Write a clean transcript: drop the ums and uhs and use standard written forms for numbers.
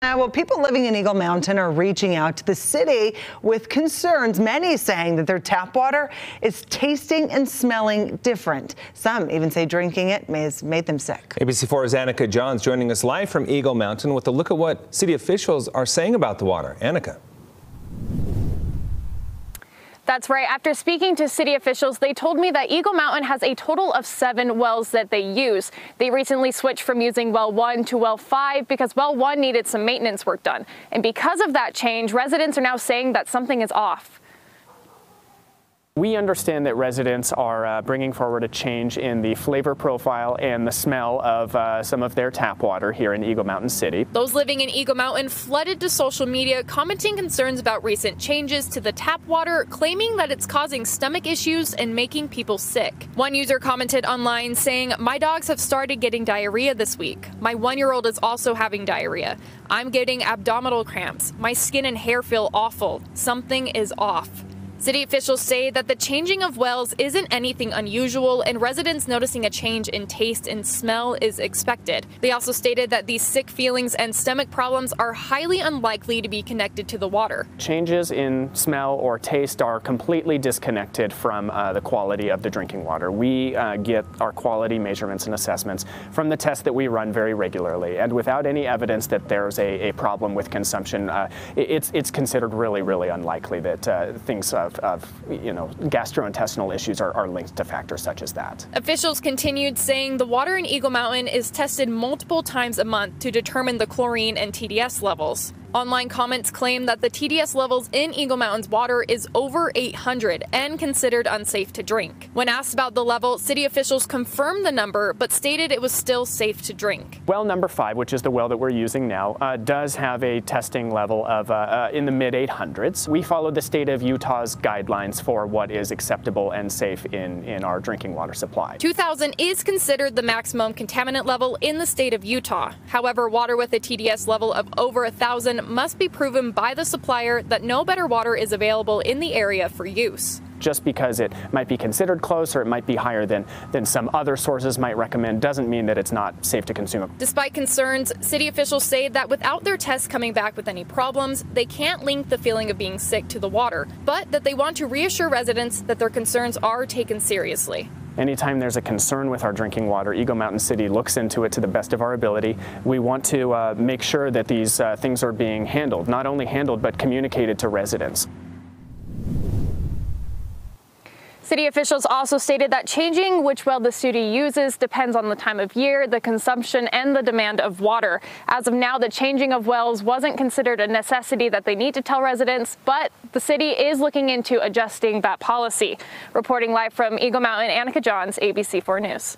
Well, people living in Eagle Mountain are reaching out to the city with concerns, many saying that their tap water is tasting and smelling different. Some even say drinking it has made them sick. ABC4's Annika Johns joining us live from Eagle Mountain with a look at what city officials are saying about the water. Annika. That's right. After speaking to city officials, they told me that Eagle Mountain has a total of 7 wells that they use. They recently switched from using well 1 to well 5 because well 1 needed some maintenance work done. And because of that change, residents are now saying that something is off. We understand that residents are bringing forward a change in the flavor profile and the smell of some of their tap water here in Eagle Mountain City. Those living in Eagle Mountain flooded to social media commenting concerns about recent changes to the tap water, claiming that it's causing stomach issues and making people sick. One user commented online saying, "My dogs have started getting diarrhea this week. My 1-year-old is also having diarrhea. I'm getting abdominal cramps. My skin and hair feel awful. Something is off." City officials say that the changing of wells isn't anything unusual, and residents noticing a change in taste and smell is expected. They also stated that these sick feelings and stomach problems are highly unlikely to be connected to the water. Changes in smell or taste are completely disconnected from the quality of the drinking water. We get our quality measurements and assessments from the tests that we run very regularly, and without any evidence that there's a problem with consumption, it's considered really unlikely that things of gastrointestinal issues are linked to factors such as that. Officials continued saying the water in Eagle Mountain is tested multiple times a month to determine the chlorine and TDS levels. Online comments claim that the TDS levels in Eagle Mountain's water is over 800 and considered unsafe to drink. When asked about the level, city officials confirmed the number but stated it was still safe to drink. Well number 5, which is the well that we're using now, does have a testing level of in the mid-800s. We follow the state of Utah's guidelines for what is acceptable and safe in our drinking water supply. 2,000 is considered the maximum contaminant level in the state of Utah. However, water with a TDS level of over 1,000 must be proven by the supplier that no better water is available in the area for use. Just because it might be considered close or it might be higher than some other sources might recommend doesn't mean that it's not safe to consume. Despite concerns, city officials say that without their tests coming back with any problems, they can't link the feeling of being sick to the water, but that they want to reassure residents that their concerns are taken seriously. Anytime there's a concern with our drinking water, Eagle Mountain City looks into it to the best of our ability. We want to make sure that these things are being handled, not only handled, but communicated to residents. City officials also stated that changing which well the city uses depends on the time of year, the consumption, and the demand of water. As of now, the changing of wells wasn't considered a necessity that they need to tell residents, but the city is looking into adjusting that policy. Reporting live from Eagle Mountain, Annika Johns, ABC4 News.